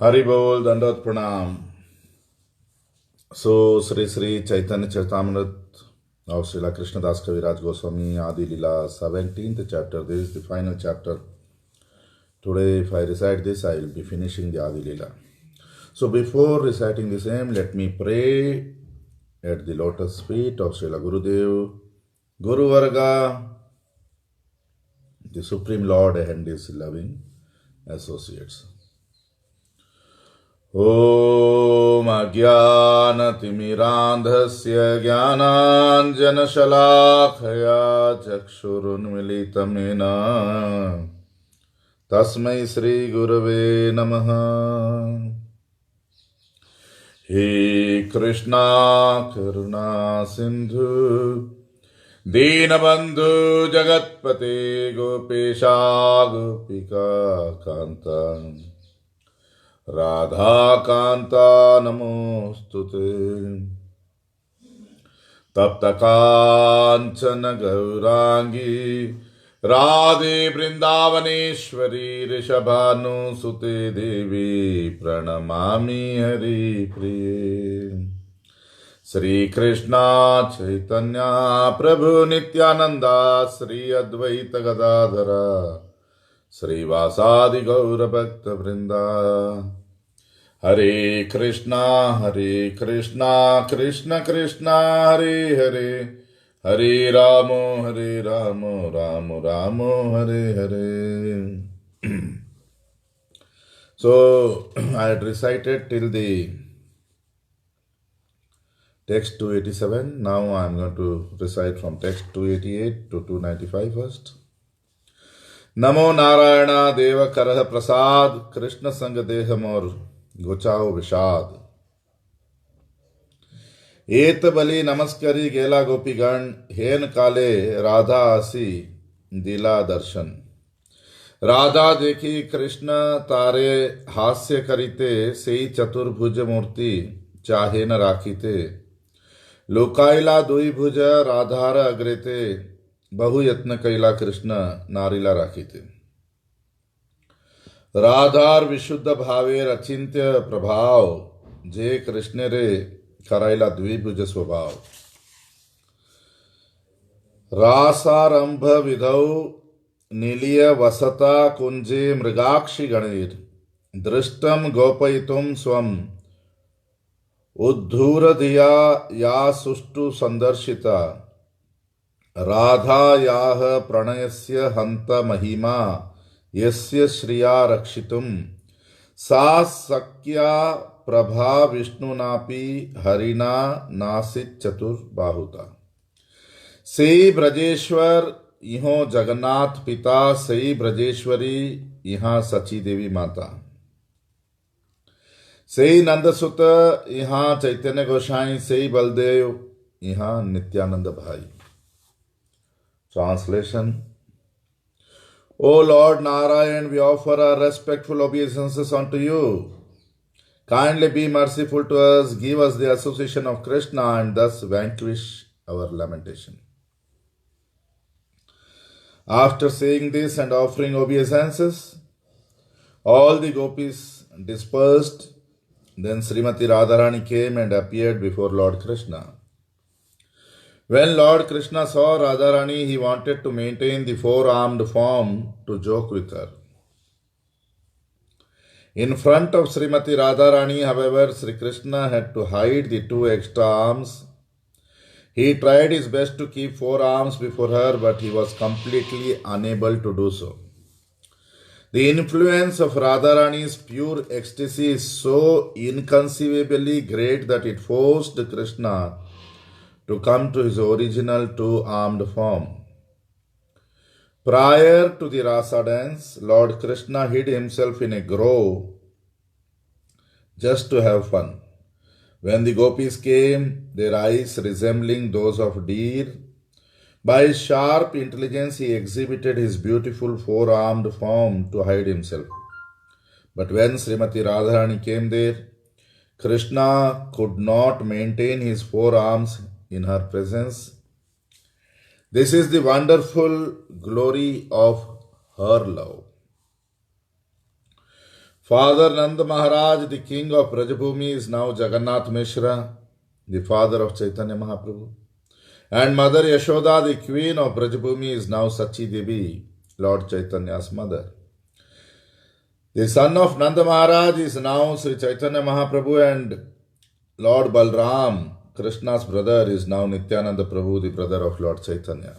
हरि बोल दंडवत प्रणाम. So, Sri Sri Chaitanya Charitamrita of Srila Krishnadas Kaviraj Goswami Adi Lila 17th chapter. This is the final chapter. Today, if I recite this, I will be finishing the Adi Lila. So, before reciting the same, let me pray at the lotus feet of Srila Gurudev, Guru Varga, the Supreme Lord and His loving associates. ॐ अज्ञानतिमिरान्धस्य ज्ञानाञ्जनशलाखया चक्षुरुन्मिलितं येन तस्मै श्रीगुरवे नमः. हे कृष्णा करुणा सिन्धु दीनबन्धु जगत्पते गोपेशा गोपिका कान्ता राधा कांता नमोस्तुते. तप्त कांचन गौरांगी राधे वृंदावनेश्वरी ऋषभानुसुते देवी प्रणमामि हरिप्रिये. श्री कृष्णा चैतन्य प्रभु नित्यानंदा श्री अद्वैत गदाधरा श्रीवासादि गौर भक्त वृंदा. हरे Krishna Krishna Krishna Hare Hare Hare Ram Ram Ram Hare Hare. So I had recited till the text 287. Now I am going to recite from text 288 to 295 first. नमो नारायण देव करह प्रसाद कृष्ण संग देह मोर गुचाओ विषाद. एत बलि नमस्करी गेला गोपीगण हेन काले राधा आसी दिला दर्शन. राधा देखी कृष्ण तारे हास्य करिते सेई चतुर्भुज मूर्ति चाहे न राखीते. लोकाइला दुई भुज राधार अग्रेते बहु यत्न कैला कृष्ण नारीला राखीते. राधार विशुद्ध भावे अचिंत्य प्रभाव जे कृष्ण रे करायला द्विभुज स्वभाव. रासारंभ विधौ निलिय वसता कुंजे मृगाक्षी गणैर दृष्टम गोपयितुम स्वम उद्धूर धिया या सुष्टु संदर्शिता. राधायाः प्रणयस्य हंत महिमा यस्य श्रिया रक्षितुं सा सख्या प्रभा विष्णुनापि हरिना नासित चतुर्बाहुता. सेई ब्रजेश्वर इहों जगन्नाथ पिता सेई ब्रजेश्वरी यहाँ सची देवी माता. सेई नंदसुत यहाँ चैतन्य गोसाई सेई बलदेव यहाँ नित्यानंद भाई. Translation. O Lord Narayan, we offer our respectful obeisances unto you. Kindly be merciful to us, give us the association of Krishna and thus vanquish our lamentation. After saying this and offering obeisances, all the gopis dispersed. Then Srimati Radharani came and appeared before Lord Krishna. When Lord Krishna saw Radharani, he wanted to maintain the four-armed form to joke with her. In front of Srimati Radharani, however, Sri Krishna had to hide the two extra arms. He tried his best to keep four arms before her, but he was completely unable to do so. The influence of Radharani's pure ecstasy is so inconceivably great that it forced Krishna to come to his original two-armed form. Prior to the Rasa dance, Lord Krishna hid himself in a grove just to have fun. When the gopis came, their eyes resembling those of deer, by his sharp intelligence he exhibited his beautiful four-armed form to hide himself. But when Srimati Radharani came there, Krishna could not maintain his four arms in her presence. This is the wonderful glory of her love. Father Nand Maharaj, the king of Brajabhumi, is now Jagannath Mishra, the father of Chaitanya Mahaprabhu. And Mother Yashoda, the queen of Brajabhumi, is now Sachi Devi, Lord Chaitanya's mother. The son of Nanda Maharaj is now Sri Chaitanya Mahaprabhu, and Lord Balram, Krishna's brother, is now Nityananda Prabhu, the brother of Lord Chaitanya.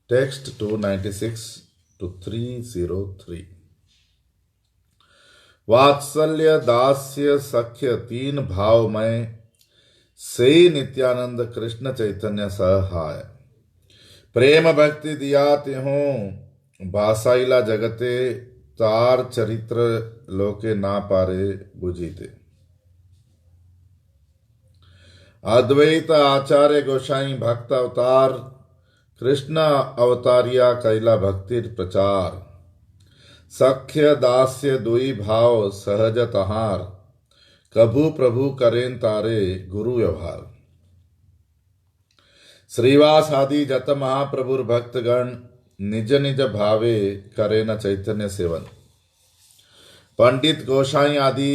Text 296 to 303. वात्सल्य दास्य सख्य तीन भाव में से नित्यानंद कृष्ण चैतन्य सहाय प्रेम भक्ति दिया त्यों बासाइला जगते तार चरित्र लोके ना पारे बुझीते। अद्वैत आचार्य गोसाई भक्त अवतार कृष्ण अवतारिया कैला भक्तिर प्रचार सख्य दास्य दुई भाव सहज तहार कभू प्रभु करें तारे गुरु व्यवहार। श्रीवास आदि जत महाप्रभुर भक्तगण निज निज भावे करे न चैतन्य सेवन। पंडित गोसाई आदि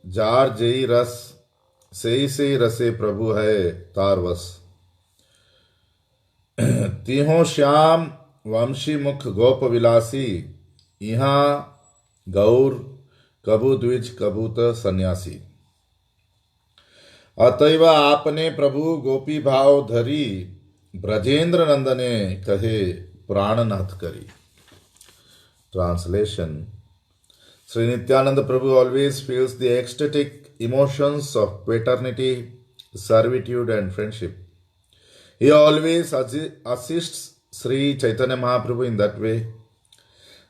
जार जई रस से रसे प्रभु है तारवस। तिहों श्याम वंशी मुख गोप विलासी यहाँ गौर कबू द्विज कबूत सन्यासी। अतएव आपने प्रभु गोपी भाव धरी ब्रजेंद्र नंदने कहे प्राणनाथ करी। Translation. Sri Nityananda Prabhu always feels the ecstatic emotions of paternity, servitude and friendship. He always assists Sri Chaitanya Mahaprabhu in that way.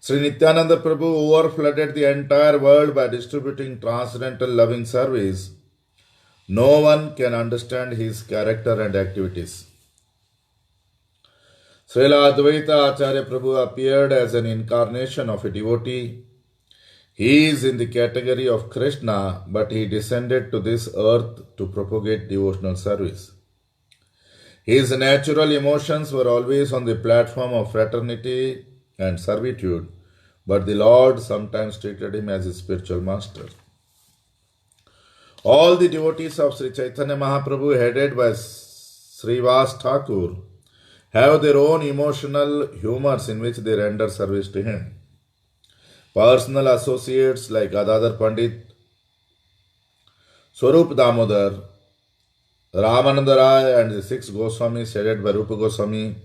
Sri Nityananda Prabhu overflooded the entire world by distributing transcendental loving service. No one can understand his character and activities. Srila Advaita Acharya Prabhu appeared as an incarnation of a devotee. He is in the category of Krishna, but he descended to this earth to propagate devotional service. His natural emotions were always on the platform of fraternity and servitude, but the Lord sometimes treated him as his spiritual master. All the devotees of Sri Chaitanya Mahaprabhu, headed by Srivas Thakur, have their own emotional humors in which they render service to him. Personal associates like Gadadhar Pandit, Swarup Damodar, Ramananda Rai and the six Goswamis headed by Rupa Goswami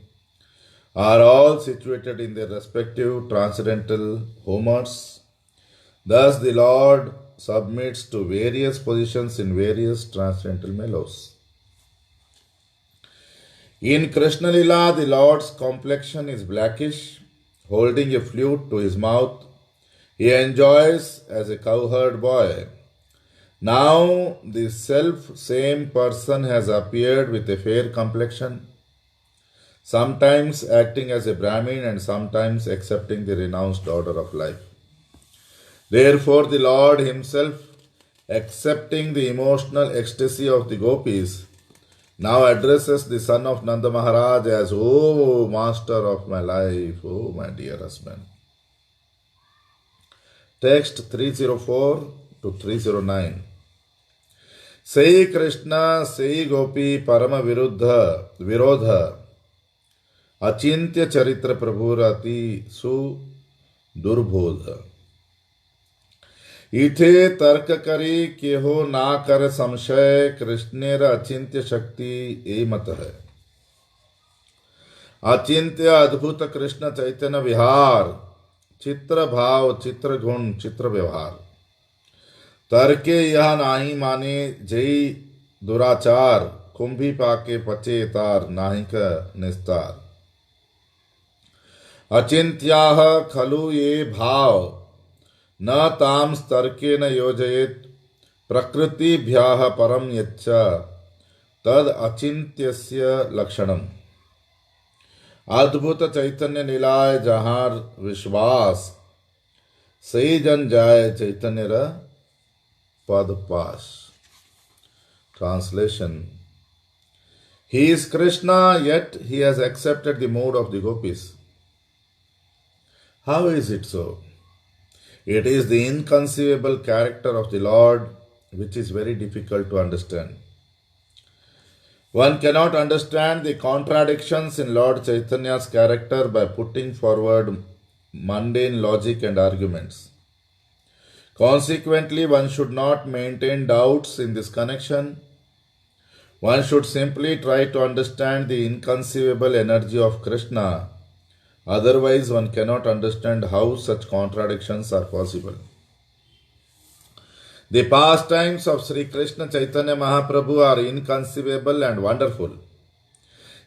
are all situated in their respective transcendental homers. Thus the Lord submits to various positions in various transcendental mellows. In Krishna Lila, the Lord's complexion is blackish, holding a flute to his mouth. He enjoys as a cowherd boy. Now the self-same person has appeared with a fair complexion, sometimes acting as a Brahmin and sometimes accepting the renounced order of life. Therefore the Lord himself, accepting the emotional ecstasy of the gopis, now addresses the son of Nanda Maharaj as, "O master of my life, O my dear husband." Text 304 to 309. Sei Krishna, sei Gopi, Parama Virodha, Achintya Charitra Prabhurati Su Durbodha. इथे तर्क करी कि हो ना कर संशय, कृष्णेर अचिंत्य शक्ति ए मत है। अचिंत्य अद्भुत कृष्ण चैतन्य विहार, चित्र भाव चित्र गुण चित्र व्यवहार। तर्के यह नाही माने जई दुराचार, कुंभी पाके पचे तार नाहिक निस्तार। अचिंत्याह खलु ये भाव, न ताम तर्के न योजयेत, प्रकृतिभ्याः परम यच्च तद अचिंत्यस्य लक्षणम। अद्भुत चैतन्य निलाय जहार विश्वास, सही जन जाय चैतन्य र पद पास। Translation. He is Krishna, yet he has accepted the mood of the gopis. How is it so? It is the inconceivable character of the Lord which is very difficult to understand. One cannot understand the contradictions in Lord Chaitanya's character by putting forward mundane logic and arguments. Consequently, one should not maintain doubts in this connection. One should simply try to understand the inconceivable energy of Krishna. Otherwise, one cannot understand how such contradictions are possible. The pastimes of Sri Krishna Chaitanya Mahaprabhu are inconceivable and wonderful.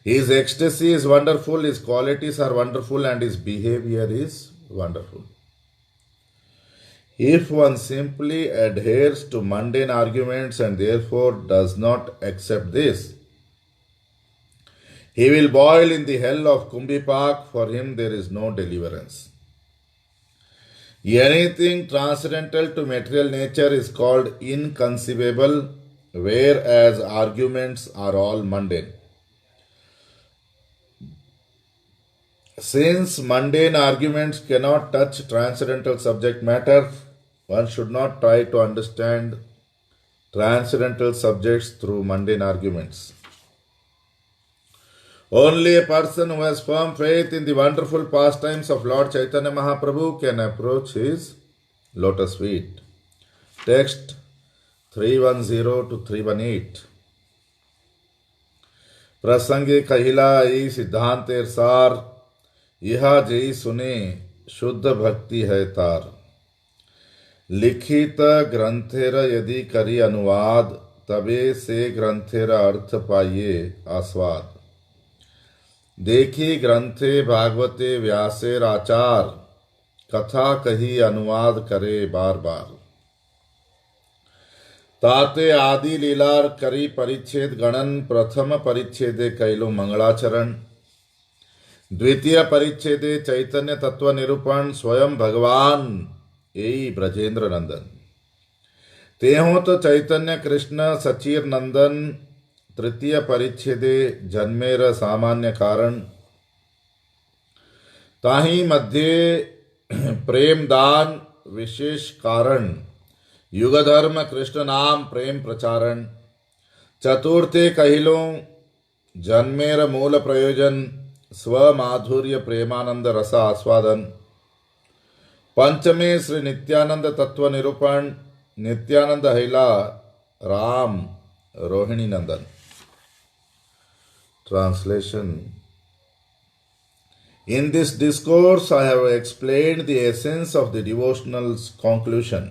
His ecstasy is wonderful, his qualities are wonderful, and his behavior is wonderful. If one simply adheres to mundane arguments and therefore does not accept this, he will boil in the hell of Kumbipak. For him there is no deliverance. Anything transcendental to material nature is called inconceivable, whereas arguments are all mundane. Since mundane arguments cannot touch transcendental subject matter, one should not try to understand transcendental subjects through mundane arguments. Only a person who has firm faith in the wonderful pastimes of Lord Chaitanya Mahaprabhu can approach his lotus feet. Text 310 to 318. प्रसंगे कहिला ई सिद्धांतेर सार, यह जई सुने शुद्ध भक्ति है तार। लिखित ग्रंथेर यदि करी अनुवाद, तबे से ग्रंथेर अर्थ पाइये आस्वाद। देखी ग्रंथे भागवते व्यासेर आचार, कथा कही अनुवाद करे बार बार। ताते आदि लीलार करी परिच्छेद गणन, प्रथम परिच्छेदे कैलो मंगलाचरण। द्वितीय परिच्छेदे चैतन्य तत्व निरूपण, स्वयं भगवान एई ब्रजेंद्र नंदन। तेहों तो चैतन्य कृष्ण सचीर नंदन। तृतीय परिच्छेदे जन्मेर सामान्य कारण। ताही मध्य प्रेम दान विशेष कारण। युग धर्म कृष्ण नाम प्रेम प्रचारण। चतुर्थे कहिलो जन्मेर मूल प्रयोजन, स्व माधुर्य प्रेमानंद रस आस्वादन। पंचमे श्री नित्यानंद तत्व निरूपण, नित्यानंद हैला राम रोहिणी नंदन। Translation. In this discourse, I have explained the essence of the devotional conclusion.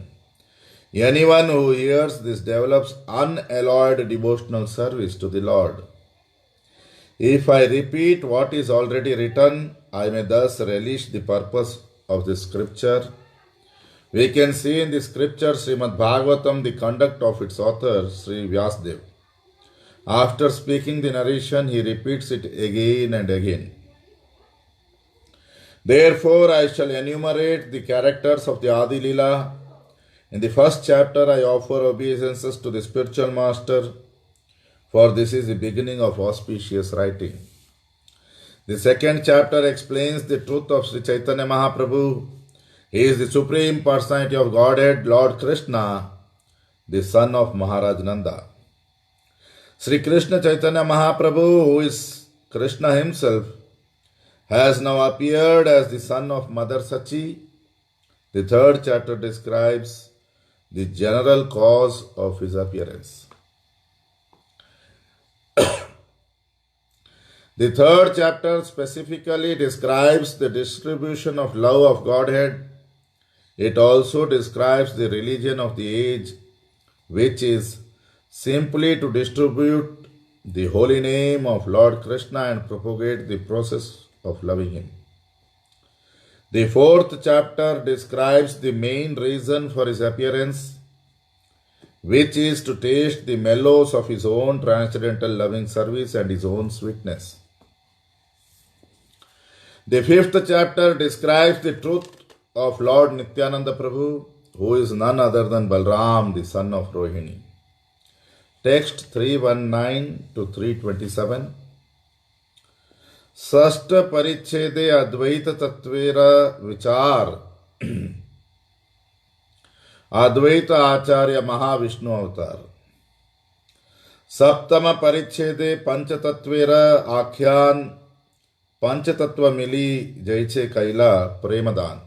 Anyone who hears this develops unalloyed devotional service to the Lord. If I repeat what is already written, I may thus relish the purpose of the scripture. We can see in the scripture Srimad Bhagavatam the conduct of its author, Sri Vyasadeva. After speaking the narration, he repeats it again and again. Therefore, I shall enumerate the characters of the Adi Leela. In the first chapter, I offer obeisances to the spiritual master, for this is the beginning of auspicious writing. The second chapter explains the truth of Sri Chaitanya Mahaprabhu. He is the Supreme Personality of Godhead, Lord Krishna, the son of Maharaj Nanda. Sri Krishna Chaitanya Mahaprabhu, who is Krishna himself, has now appeared as the son of Mother Sachi. The third chapter describes the general cause of his appearance. The third chapter specifically describes the distribution of love of Godhead. It also describes the religion of the age, which is simply to distribute the holy name of Lord Krishna and propagate the process of loving him. The fourth chapter describes the main reason for his appearance, which is to taste the mellows of his own transcendental loving service and his own sweetness. The fifth chapter describes the truth of Lord Nityananda Prabhu, who is none other than Balram, the son of Rohini. Text 319 to 327. षष्ठ परिच्छेदे अद्वैत तत्वेर विचार अद्वैत आचार्य महाविष्णु अवतार। सप्तम परिच्छेदे पंचतत्वेर आख्यान पंचतत्व मिली जैसे कैला प्रेमदान।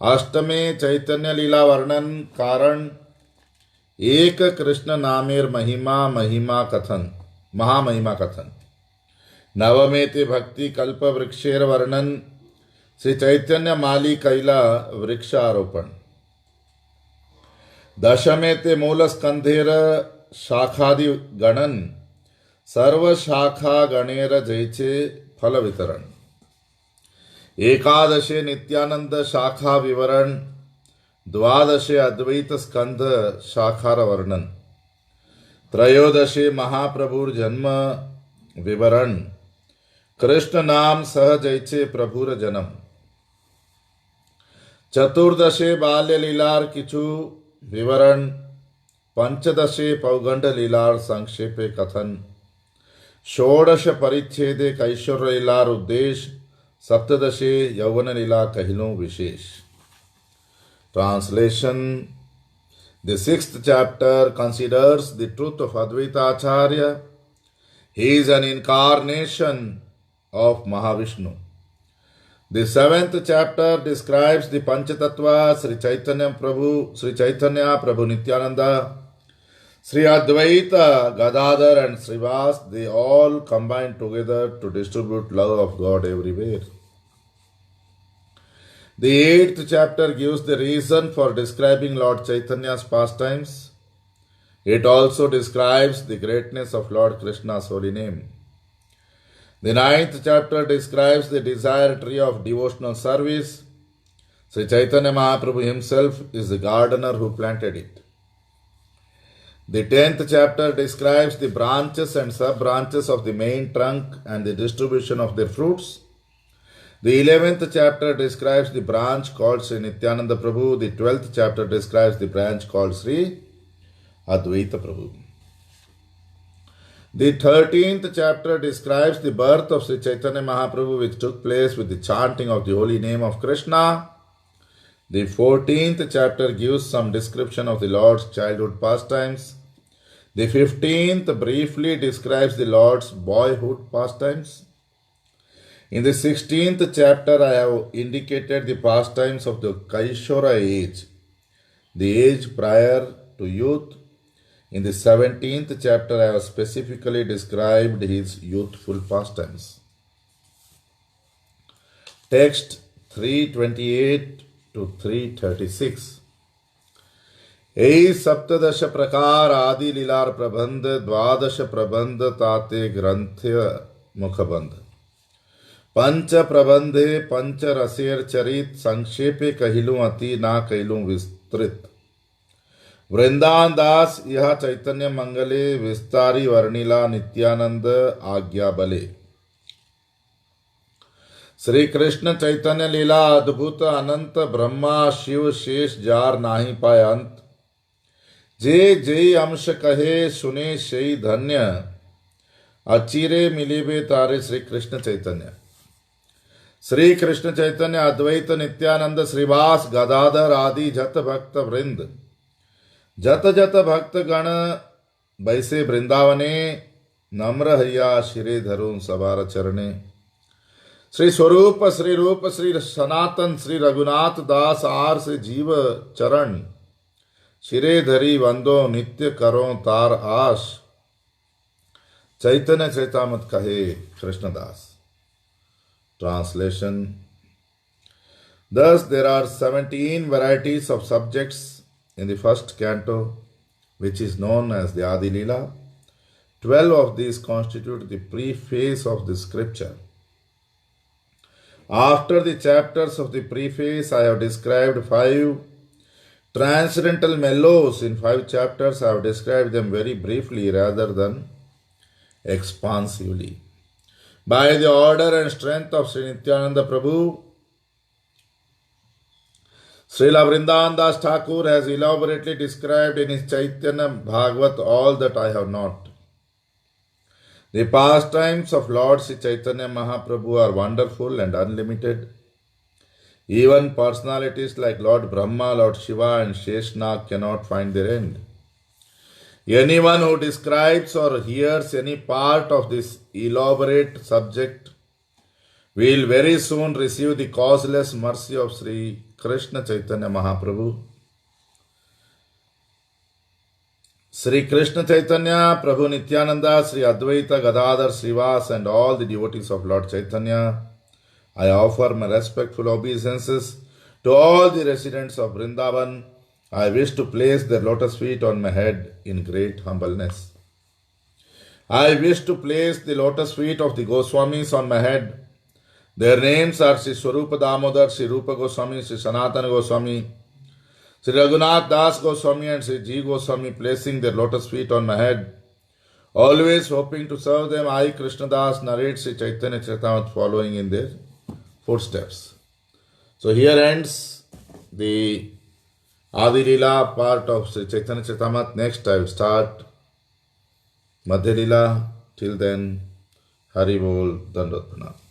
अष्टमे चैतन्य लीला वर्णन कारण एक कृष्ण नामेर महिमा महिमा कथन महामहिमा कथन। नवमे ते भक्ति कल्प वृक्षेर वर्णन श्री चैतन्य माली कैला वृक्षारोपण। दशमे ते मूल स्कंधेर शाखादि गणन सर्व शाखा गणेर जैचे फल वितरण। एकादशे नित्यानंद शाखा विवरण। द्वादशे अद्वैत स्कंध शाखार वर्णन। त्रयोदशे महाप्रभुर जन्म विवरण। कृष्ण नाम सह जैचे प्रभुर जन्म। चतुर्दशे बाल्य लीलार किछु विवरण। पंचदशे पौगंड लीलार संक्षेपे कथन। षोडश परिच्छेदे कैशोर लीलार उद्देश्य। सप्तदशे यौवन लीला कहिलो विशेष। Translation. The sixth chapter considers the truth of Advaita Acharya. He is an incarnation of Mahavishnu. The seventh chapter describes the Panchatattva, Sri Chaitanya Prabhu Nityananda, Sri Advaita, Gadadhar and Srivas. They all combine together to distribute love of God everywhere. The eighth chapter gives the reason for describing Lord Chaitanya's pastimes. It also describes the greatness of Lord Krishna's holy name. The ninth chapter describes the desire tree of devotional service. Sri Chaitanya Mahaprabhu himself is the gardener who planted it. The 10th chapter describes the branches and sub-branches of the main trunk and the distribution of their fruits. The 11th chapter describes the branch called Sri Nityananda Prabhu. The 12th chapter describes the branch called Sri Advaita Prabhu. The 13th chapter describes the birth of Sri Chaitanya Mahaprabhu, which took place with the chanting of the holy name of Krishna. The 14th chapter gives some description of the Lord's childhood pastimes. The 15th briefly describes the Lord's boyhood pastimes. In the 16th chapter, I have indicated the pastimes of the Kaishora age, the age prior to youth. In the 17th chapter, I have specifically described his youthful pastimes. Text 328 to 336. यही सप्तदश प्रकार आदि लीलार प्रबंध द्वादश प्रबंध ताते ग्रंथ्य मुखबंध। पंच प्रबंधे पंच रसेर चरित संक्षेपे कहिलूं अति ना कहिलूं विस्तृत। वृंदावन दास यह चैतन्य मंगले विस्तारी वर्णिला नित्यानंद आज्ञा बले। श्री कृष्ण चैतन्य लीला अद्भुत अनंत ब्रह्मा शिव शेष जार नाही पाय अंत। जे जे अंश कहे सुने शई धन्य अचिरे मिलिबे तारे श्री कृष्ण चैतन्य। श्री कृष्ण चैतन्य अद्वैत नित्यानंद श्रीवास गदाधर आदि जत भक्त वृंद जत जत भक्त गण बैसे वृंदावने नम्र हैया शिरे धरुं सवार चरणे। श्री स्वरूप श्री रूप श्री सनातन श्री रघुनाथ दास आर से जीव चरण शिरे धरी वंदो नित्य करो तार आश। चैतन्य चैतामत कहे Krishnadas. Translation. Thus, there are 17 varieties of subjects in the first canto, which is known as the Adi Leela. 12 of these constitute the preface of the scripture. After the chapters of the preface, I have described 5 transcendental mellows. In 5 chapters, I have described them very briefly rather than expansively. By the order and strength of Sri Nityananda Prabhu, Srila Vrindavan Das Thakur has elaborately described in his Chaitanya Bhagavat all that I have not. The pastimes of Lord Sri Chaitanya Mahaprabhu are wonderful and unlimited. Even personalities like Lord Brahma, Lord Shiva, and Sheshnag cannot find their end. Anyone who describes or hears any part of this elaborate subject will very soon receive the causeless mercy of Sri Krishna Chaitanya Mahaprabhu. Sri Krishna Chaitanya, Prabhu Nityananda, Sri Advaita Gadadhar Srivas, and all the devotees of Lord Chaitanya, I offer my respectful obeisances to all the residents of Vrindavan. I wish to place their lotus feet on my head in great humbleness. I wish to place the lotus feet of the Goswamis on my head. Their names are Sri Swarupa Damodar, Sri Rupa Goswami, Sri Sanatana Goswami, Sri Raghunath Das Goswami, and Sri Ji Goswami, placing their lotus feet on my head. Always hoping to serve them, I, Krishna Das, narrate Sri Chaitanya Charitamrita following in their footsteps. So here ends the Adi Leela part of Sri Chaitanya Charitamrita. Next I will start Madhya Leela. Till then, Hari Bol, Dandavat Pranam.